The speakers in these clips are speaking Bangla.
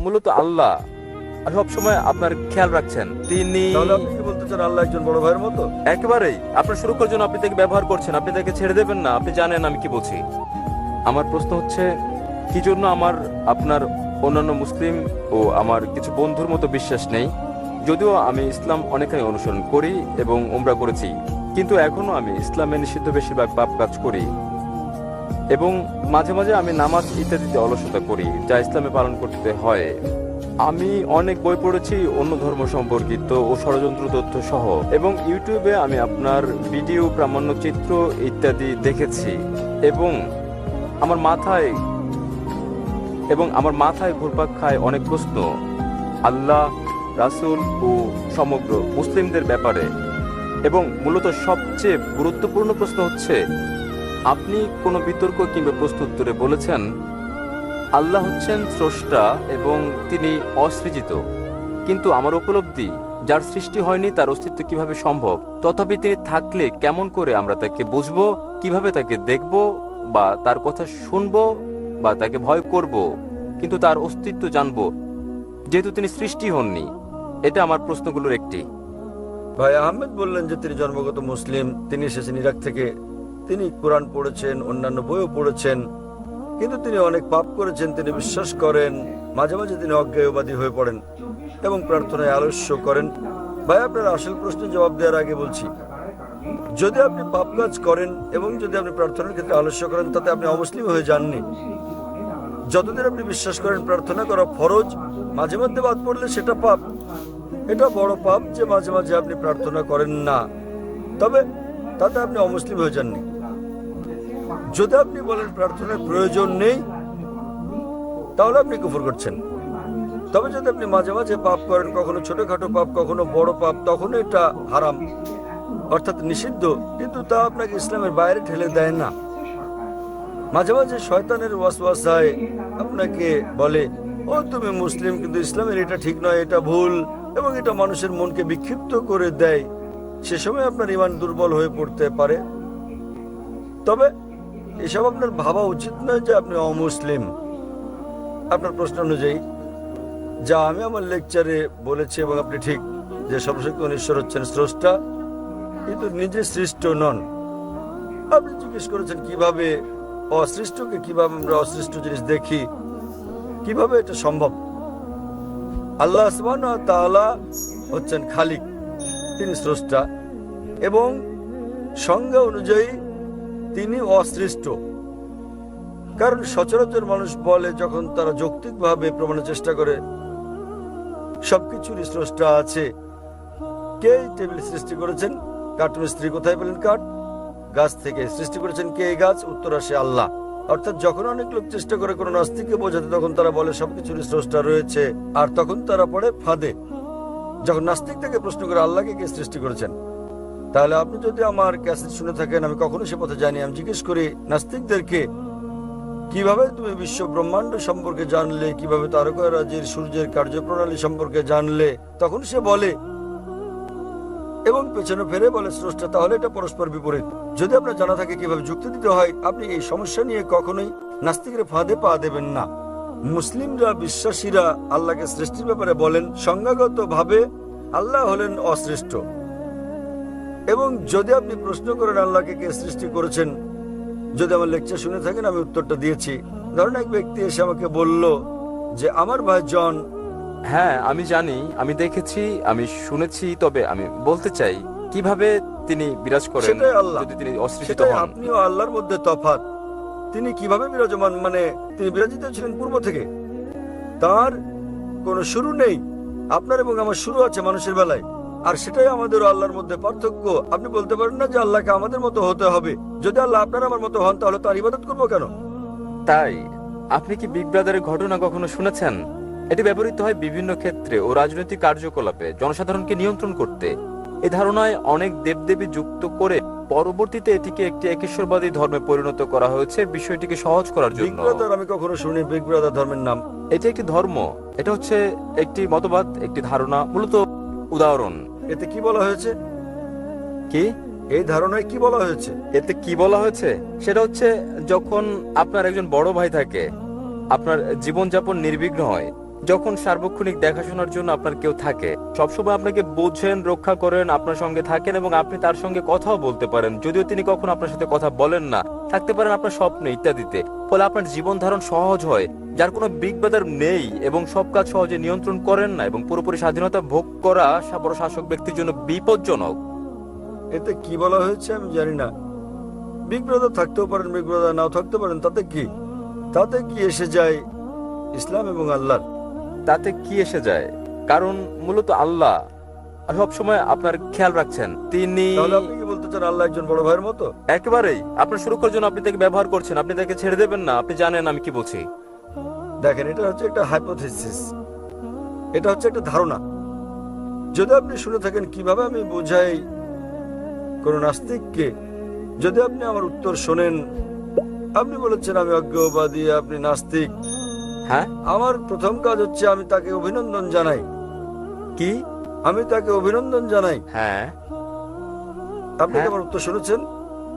মূলত আল্লাহ সবসময় আপনার খেয়াল রাখছেন। তিনি তাহলে আপনি কি বলতে চান আল্লাহ একজন বড় ভাইয়ের মতো? একেবারেই আপনার সুরক্ষার জন্য আপনি তাকে ব্যবহার করছেন, আপনি তাকে ছেড়ে দেবেন না। আপনি জানেন আমি কি বলছি। আমার প্রশ্ন হচ্ছে, কি জন্য আমার আপনার অন্যান্য মুসলিম ও আমার কিছু বন্ধুর মতো বিশ্বাস নেই? যদিও আমি ইসলাম অনেকটাই অনুসরণ করি এবং উমরা করেছি, কিন্তু এখনো আমি ইসলামে নিষিদ্ধ বেশিরভাগ পাপ কাজ করি এবং মাঝে মাঝে আমি নামাজ ইত্যাদিতে অলসতা করি, যা ইসলামে পালন করতে হয়। আমি অনেক বই পড়েছি অন্য ধর্ম সম্পর্কিত ও ষড়যন্ত্র তথ্য সহ, এবং ইউটিউবে আমি আপনার ভিডিও, প্রামাণ্যচিত্র ইত্যাদি দেখেছি এবং আমার মাথায় ঘুরপাক খায় অনেক প্রশ্ন আল্লাহ, রাসূল ও সমগ্র মুসলিমদের ব্যাপারে। এবং মূলত সবচেয়ে গুরুত্বপূর্ণ প্রশ্ন হচ্ছে, আপনি কোনো বিতর্ক কিংবা প্রশ্নোত্তরে বলেছেন আল্লাহ হচ্ছেন স্রষ্টা এবং তিনি অসৃজিত, কিন্তু আমার উপলব্ধি যার সৃষ্টি হয়নি তার অস্তিত্ব কিভাবে সম্ভব? তথাপি তিনি থাকলে কেমন করে আমরা তাকে বুঝবো, কিভাবে তাকে দেখব বা তার কথা শুনবো বা তাকে ভয় করব, কিন্তু তার অস্তিত্ব জানবো যেহেতু তিনি সৃষ্টি হননি? এটা আমার প্রশ্নগুলোর একটি। ভাই আহমেদ বললেন যে তিনি জন্মগত মুসলিম, তিনি এসেছেন ইরাক থেকে, তিনি কোরআন পড়েছেন, অন্যান্য বইও পড়েছেন, কিন্তু তিনি অনেক পাপ করেছেন। তিনি বিশ্বাস করেন, মাঝে মাঝে তিনি অজ্ঞেয়বাদী হয়ে পড়েন এবং প্রার্থনায় আলস্য করেন। ভাই আপনার আসল প্রশ্নের জবাব দেওয়ার আগে বলছি, যদি আপনি পাপ কাজ করেন এবং যদি আপনি প্রার্থনার ক্ষেত্রে আলস্য করেন, তাতে আপনি অমুসলিম হয়ে যাননি। যতদিন আপনি বিশ্বাস করেন প্রার্থনা করা ফরজ, মাঝে মধ্যে বাদ পড়লে সেটা পাপ। এটা বড় পাপ যে মাঝে মাঝে আপনি প্রার্থনা করেন না, তবে তাতে আপনি অমুসলিম হয়ে যাননি। যদি আপনি বলেন প্রার্থনার প্রয়োজন নেই, তাহলে আপনি কুফর করছেন। তবে যদি আপনি মাঝে মাঝে পাপ করেন, কখনো ছোটখাটো পাপ, কখনো বড় পাপ, তখন এটা হারাম, অর্থাৎ নিষিদ্ধ, কিন্তু তা আপনাকে ইসলামের বাইরে ঠেলে দেয় না। মাঝে মাঝে শয়তানের ওয়াসওয়াসায় আপনাকে বলে, ও তুমি মুসলিম, কিন্তু ইসলামের এটা ঠিক নয়, এটা ভুল, এবং এটা মানুষের মনকে বিক্ষিপ্ত করে দেয়। সে সময় আপনার ঈমান দুর্বল হয়ে পড়তে পারে। তবে এসব আপনার ভাবা উচিত নয় যে আপনি অমুসলিম। আপনার প্রশ্ন অনুযায়ী যা আমি আমার লেকচারে বলেছি, এবং আপনি ঠিক যে সর্বশক্তিমান ঈশ্বর হচ্ছেন স্রষ্টা, কিন্তু নিজে সৃষ্ট নন। আপনি জিজ্ঞেস করেছেন কিভাবে অসৃষ্টকে, কিভাবে আমরা অসৃষ্ট জিনিস দেখি, কিভাবে এটা সম্ভব? আল্লাহ সুবহানাহু ওয়া তাআলা হচ্ছেন খালিক, তিনি স্রষ্টা, এবং সংজ্ঞা অনুযায়ী তিনি অসৃষ্ট। কারণ সচরাচর মানুষ বলে, যখন তারা যৌক্তিকভাবে প্রমাণের চেষ্টা করে, সবকিছুরই স্রষ্টা আছে। কে টেবিল সৃষ্টি করেছেন? কাঠমিস্ত্রি কোথায় পেলেন কাঠ? গাছ থেকে। সৃষ্টি করেছেন কে এই গাছ? উত্তর আসে আল্লাহ। অর্থাৎ যখন অনেক লোক চেষ্টা করে কোনো নাস্তিককে বোঝাতে, তখন তারা বলে সবকিছুরই স্রষ্টা রয়েছে, আর তখন তারা পড়ে ফাঁদে। যখন নাস্তিক থেকে প্রশ্ন করে আল্লাহকে কে সৃষ্টি করেছেন, তাহলে আপনি যদি আমার ক্যাসেট শুনে থাকেন, আমি কখনো সে পথে যাইনি। আমি জিজ্ঞেস করি নাস্তিকদেরকে, কিভাবে তুমি বিশ্ব ব্রহ্মাণ্ড সম্পর্কে জানলে, কিভাবে তারকারাজির সূর্যের কার্যপ্রণালী সম্পর্কে জানলে? তখন সে বলে, এবং পেছনে ফেরে বলে স্রষ্টা। তাহলে এটা পরস্পর বিপরীত। যদি আপনার জানা থাকে কিভাবে যুক্তি দিতে হয়, আপনি এই সমস্যা নিয়ে কখনোই নাস্তিকের ফাঁদে পা দেবেন না। মুসলিমরা, বিশ্বাসীরা আল্লাহকে সৃষ্টির ব্যাপারে বলেন সংজ্ঞাগত ভাবে আল্লাহ হলেন অসৃষ্ট। এবং যদি আপনি প্রশ্ন করেন আল্লাহকে কে সৃষ্টি করেছেন, যদি আমার লেকচার শুনে থাকেন, আমি উত্তরটা দিয়েছি। ধরেন এক ব্যক্তি এসে আমাকে বলল যে আমার ভাই জন। হ্যাঁ, আমি জানি, আমি দেখেছি, আমি শুনেছি, তবে আমি বলতে চাই কিভাবে তিনি বিরাজ করেন সেটাই আল্লাহ, যদি তিনি অসৃষ্ট সেটাই হন। আপনি ও আল্লাহর মধ্যে তফাৎ। তিনি কিভাবে বিরাজমান, মানে তিনি বিরাজিত ছিলেন পূর্ব থেকে, তার কোনো শুরু নেই। আপনার এবং আমার শুরু আছে মানুষের বেলায়, আর সেটাই আমাদের ও আল্লাহর মধ্যে পার্থক্য। আপনি বলতে পারেন না যে আল্লাহকে আমাদের মতো হতে হবে। যদি আল্লাহ আপনার আমার মতো হন, তাহলে তার ইবাদত করবো কেন? তাই আপনি কি বিগ ব্রাদারের ঘটনা কখনো শুনেছেন? এটি ব্যবহৃত হয় বিভিন্ন ক্ষেত্রে ও রাজনৈতিক কার্যকলাপে জনসাধারণকে নিয়ন্ত্রণ করতে। এই ধারণায় অনেক দেবদেবী যুক্ত করে পরবর্তীতে এটিকে একটি একেশ্বরবাদী ধর্মে পরিণত করা হয়েছে বিষয়টিকে সহজ করার বিগ জন্য। ব্রাদার আমি কখনো শুনি বিগ ব্রাদার ধর্মের নাম। এটি একটি ধর্ম, এটা হচ্ছে একটি মতবাদ, একটি ধারণা, মূলত উদাহরণ। এতে কি বলা হয়েছে? কি এই ধারণায় কি বলা হয়েছে? এতে কি বলা হয়েছে সেটা হচ্ছে, যখন আপনার একজন বড় ভাই থাকে, আপনার জীবনযাপন নির্বিঘ্ন হয়, যখন সার্বক্ষণিক দেখাশোনার জন্য আপনার কেউ থাকে, সবসময় আপনাকে বোঝেন, রক্ষা করেন, আপনার সঙ্গে থাকেন এবং আপনি তার সঙ্গে কথাও বলতে পারেন, যদিও তিনি কখনো আপনার সাথে কথা বলেন না, থাকতে পারেন আপনার স্বপ্নে ইত্যাদিতে, ফলে আপনার জীবন ধারণ সহজ হয়, যার কোনো বিগবাদার নেই এবং সব কাজ সহজে নিয়ন্ত্রণ করেন না এবং পুরোপুরি স্বাধীনতা ভোগ করা বড় শাসক ব্যক্তির জন্য বিপজ্জনক। এতে কি বলা হয়েছে আমি জানি না। বিগ ব্রাদার থাকতেও পারেন, বিগ ব্রাদার নাও থাকতে পারেন, তাতে কি এসে যায় ইসলাম এবং আল্লাহ? তাতে কি এসে যায়? কারণ মূলত আল্লাহ সব সময় আপনার খেয়াল রাখছেন। তিনি তাহলে আপনি কি বলতে চান আল্লাহ একজন বড় ভাইয়ের মতো? একেবারেই আপনার সুরক্ষার জন্য আপনি তাকে ব্যবহার করছেন, আপনি তাকে ছেড়ে দেবেন না। আপনি জানেন আমি কি বলছি। দেখেন, এটা হচ্ছে একটা হাইপোথিসিস, এটা হচ্ছে একটা ধারণা। যদি আপনি শুনে থাকেন কিভাবে আমি বোঝাই কোন নাস্তিককে, যদি আপনি আমার উত্তর শোনেন, আপনি বলেছেন আমি অজ্ঞবাদী, আপনি নাস্তিক। হ্যাঁ, আমার প্রথম কাজ হচ্ছে আমি তাকে অভিনন্দন জানাই। কি? আমি তাকে অভিনন্দন জানাই। হ্যাঁ আপনি কি আমার উত্তর শুনেছেন?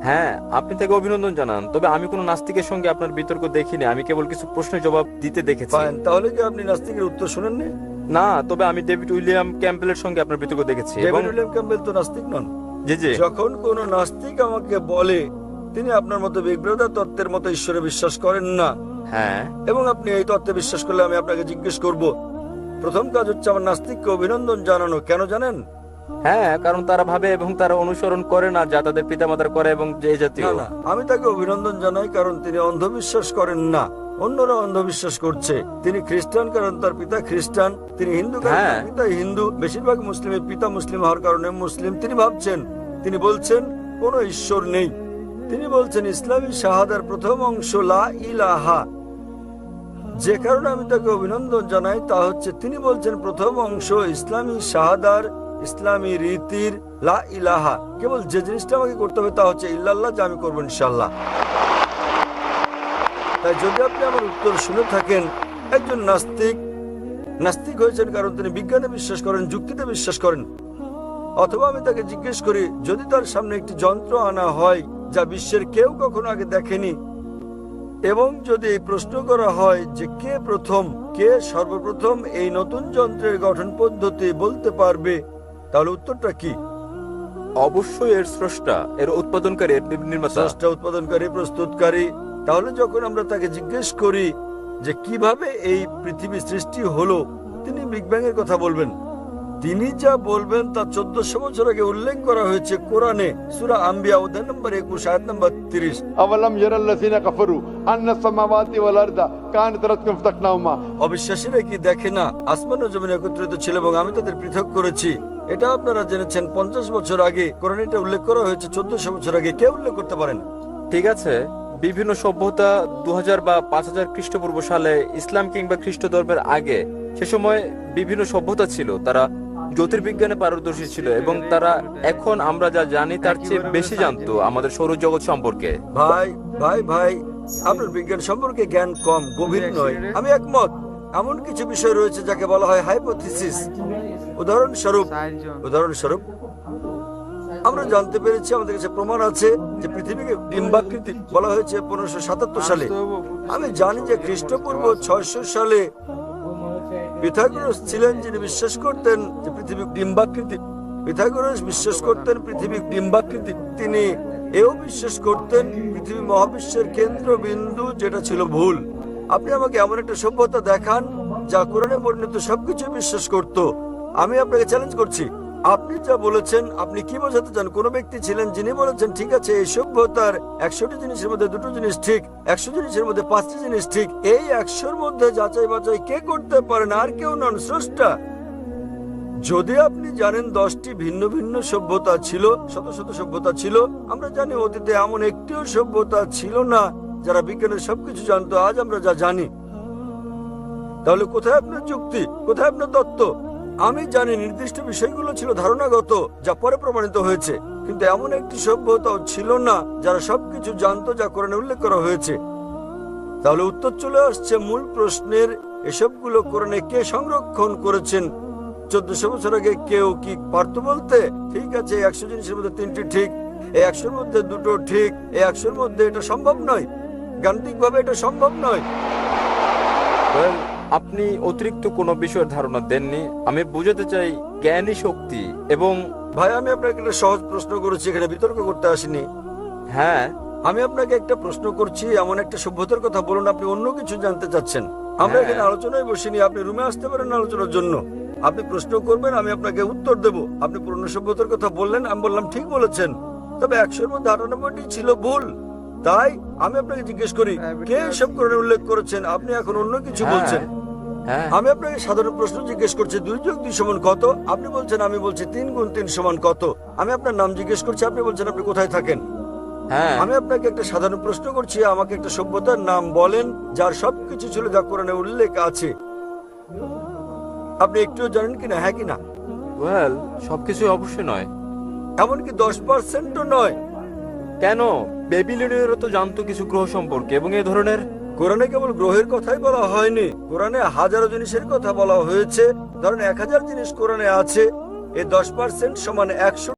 হ্যাঁ, আপনি তাকে অভিনন্দন জানান। তবে আমি কোনো নাস্তিকের সঙ্গে আপনার বিতর্ক দেখিনি, আমি কেবল কিছু প্রশ্নের জবাব দিতে দেখেছি। ফাইন, তাহলে কি আপনি নাস্তিকের উত্তর শুনেননি? না, তবে আমি ডেভিড উইলিয়াম ক্যাম্পবেলের সঙ্গে আপনার বিতর্ক দেখেছি। এবং ডেভিড উইলিয়াম ক্যাম্পবেল তো নাস্তিক নন। জি জি, যখন কোন নাস্তিক আমাকে বলে তিনি আপনার মতো বিগ ব্রাদার তত্ত্বের মতো ঈশ্বরে বিশ্বাস করেন না, হ্যাঁ, এবং আপনি এই তত্ত্বে বিশ্বাস করলে আমি আপনাকে জিজ্ঞেস করব, প্রথম কাজ হচ্ছে আমার নাস্তিককে অভিনন্দন জানানো। কেন জানেন? হ্যাঁ, কারণ তারা ভাবে এবং তারা অনুসরণ করে না যা তাদের পিতামাতার করে এবং যে জাতীয়। না, আমি তাকে অভিনন্দন জানাই কারণ তিনি অন্ধবিশ্বাস করেন না। অন্যরা অন্ধবিশ্বাস করছে। তিনি খ্রিস্টান কারণ তার পিতা খ্রিস্টান, তিনি হিন্দু কারণ তার পিতা হিন্দু, বেশিরভাগ মুসলিমের পিতা মুসলিম হওয়ার কারণে মুসলিম। তিনি বলছেন কোনো ঈশ্বর নেই। তিনি বলছেন ইসলামী শাহাদার প্রথম অংশ লা ইলাহা। যে কারণে আমি তাকে অভিনন্দন জানাই তা হচ্ছে তিনি বলছেন প্রথম অংশ ইসলামী শাহাদার, ইসলামী রীতির লা ইলাহা। কেবল যে জিনিসটা আমাকে করতে হবে তা হচ্ছে ইল্লাল্লাহ, যা আমি করবো ইনশাআল্লাহ। তাই যদি আপনি আমার উত্তর শুনে থাকেন, একজন নাস্তিক হয়েছেন কারণ তিনি বিজ্ঞানে বিশ্বাস করেন, যুক্তিতে বিশ্বাস করেন। অথবা আমি তাকে জিজ্ঞেস করি, যদি তার সামনে একটি যন্ত্র আনা হয় যা বিশ্বের কেউ কখনো আগে দেখেনি, এবং যদি এই প্রশ্ন করা হয় যে কে সর্বপ্রথম এই নতুন যন্ত্রের গঠন পদ্ধতি বলতে পারবে, তাহলে উত্তরটা কি? অবশ্যই এর স্রষ্টা, এর উৎপাদনকারী, এর নির্মাতা। স্রষ্টা, উৎপাদনকারী, প্রস্তুতকারী। তাহলে যখন আমরা তাকে জিজ্ঞেস করি যে কিভাবে এই পৃথিবী সৃষ্টি হলো, তিনি বিগ ব্যাং এর কথা বলবেন। তিনি যা বলবেন তা 1400 বছর আগে উল্লেখ করা হয়েছে কোরআনে, সূরা আম্বিয়া অধ্যায় নম্বর 21 আয়াত নম্বর 30। أولم يرى الذين كفروا أن السماوات والأرض كانت رتقا فتقناهما। অবিশ্বাসীরা কি দেখে না আসমান ও জমিন একত্রিত ছিল এবং আমি তাদের পৃথক করেছি? এটা আপনারা জেনেছেন 50 বছর আগে কোরআনে এটা উল্লেখ করা হয়েছে। 1400 বছর আগে কে উল্লেখ করতে পারেন? ঠিক আছে, বিভিন্ন সভ্যতা 2000 বা 5000 খ্রিস্টপূর্ব সালে, ইসলাম কিংবা খ্রিস্ট ধর্মের আগে, সে সময় বিভিন্ন সভ্যতা ছিল, তারা জ্যোতির্বিজ্ঞানে পারদর্শী ছিল এবং তারা এখন আমরা যা জানি তার চেয়ে বেশি জানতো আমাদের সৌরজগৎ সম্পর্কে। ভাই আপনার বিজ্ঞান সম্পর্কে জ্ঞান কম, গভীর নয়। আমি একমত। এমন কিছু বিষয় রয়েছে যাকে বলা হয় হাইপোথিসিস। উদাহরণস্বরূপ আমরা জানতে পেরেছি, আমাদের কাছে প্রমাণ আছে যে পৃথিবীকে ডিম্বাকৃতি বলা হয়েছে 1577 সালে। আমি জানি যে খ্রিস্টপূর্ব 600 সালে পিথাগোরাস ছিলেন যিনি বিশ্বাস করতেন যে পৃথিবী ডিম্বাকৃতি। পিথাগোরাস বিশ্বাস করতেন পৃথিবী ডিম্বাকৃতি। তিনি এও বিশ্বাস করতেন পৃথিবী মহাবিশ্বের কেন্দ্রবিন্দু, যেটা ছিল ভুল। আপনি আমাকে এমন একটা সভ্যতা দেখান যা কোরআনে বর্ণিত সবকিছু বিশ্বাস করত। আমি আপনাকে চ্যালেঞ্জ করছি, আপনি যা বলেছেন আপনি কি বোঝাতে চান? কোন ব্যক্তি ছিলেন যিনি বলেছেন ঠিক আছে এই সভ্যতার 100টি জিনিসের মধ্যে 2টো জিনিস ঠিক, 100 জিনিসের মধ্যে 5টি জিনিস ঠিক। এই 100-র মধ্যে যাচাই বাছাই কে করতে পারেন? আর কেউ নন, স্রষ্টা। যদি আপনি জানেন 10টি ভিন্ন ভিন্ন সভ্যতা ছিল, শত শত সভ্যতা ছিল, আমরা জানি অতীতে এমন একটিও সভ্যতা ছিল না যারা বিজ্ঞানের সবকিছু জানতো আজ আমরা যা জানি। তাহলে কোথায় আপনার যুক্তি, কোথায় আপনার তত্ত্ব? আমি জানি নির্দিষ্ট বিষয়গুলো ছিল ধারণাগত, যা পরে প্রমাণিত হয়েছে, কিন্তু এমন একটি সভ্যতাও ছিল না যারা সবকিছু জানতো যা কোরআনে উল্লেখ করা হয়েছে। তাহলে উত্তর চলে আসছে মূল প্রশ্নের, এসবগুলো কোরআনে কে সংরক্ষণ করেছেন? 1400 বছর আগে কেউ কি পারতো বলতে ঠিক আছে 100 জিনিসের মধ্যে 3টি ঠিক, এই 100-র মধ্যে 2টো ঠিক, এই 100-র মধ্যে এটা সম্ভব নয়, গাণিতিকভাবে এটা সম্ভব নয়। আপনি অতিরিক্ত কোনো বিষয়ের ধারণা দেননি। আমি বুঝাতে চাই জ্ঞানী শক্তি এবং ভাই, আমি আপনাকে একটা সহজ প্রশ্ন করেছি, এখানে বিতর্ক করতে আসিনি। হ্যাঁ আমি আপনাকে একটা প্রশ্ন করছি, এমন একটা সভ্যতার কথা বলুন আপনি অন্য কিছু জানতে চাচ্ছেন। আমরা হ্যাঁ। এখানে আলোচনায় বসিনি, আপনি রুমে আসতে পারেন আলোচনার জন্য। আপনি প্রশ্ন করবেন, আমি আপনাকে উত্তর দেব। আপনি পুরনো সভ্যতার কথা বললেন, আমি বললাম ঠিক বলেছেন, তবে 100-র মধ্যে 98টি ছিল ভুল। তাই আমি আপনাকে জিজ্ঞেস করি, কে এসব কোরআনে উল্লেখ করেছেন? আপনি এখন অন্য কিছু বলছেন। হ্যাঁ আমি আপনাকে সাধারণ প্রশ্ন জিজ্ঞেস করছি, 2 যোগ 2 সমান কত? আপনি বলছেন, আমি বলছি 3 গুণ 3 সমান কত? আমি আপনার নাম জিজ্ঞেস করছি, আপনি বলছেন আপনি কোথায় থাকেন। হ্যাঁ আমি আপনাকে একটা সাধারণ প্রশ্ন করছি, আমাকে একটা সভ্যতার নাম বলেন যার সবকিছু ছিল যা কোরআনে উল্লেখ আছে। আপনি একটুও জানেন কিনা? হ্যাঁ কিনা? ওয়েল, সবকিছু অবশ্যই নয়। এমনকি 10%ও নয়। কেন? বেবিলনীয়রা তো জানতো কিছু গ্রহ সম্পর্কে এবং এই ধরনের। কোরআনে কেবল গ্রহের কথাই বলা হয়নি, কোরআনে হাজারো জিনিসের কথা বলা হয়েছে। ধরেন 1000 জিনিস কোরআনে আছে, এই 10% সমান 100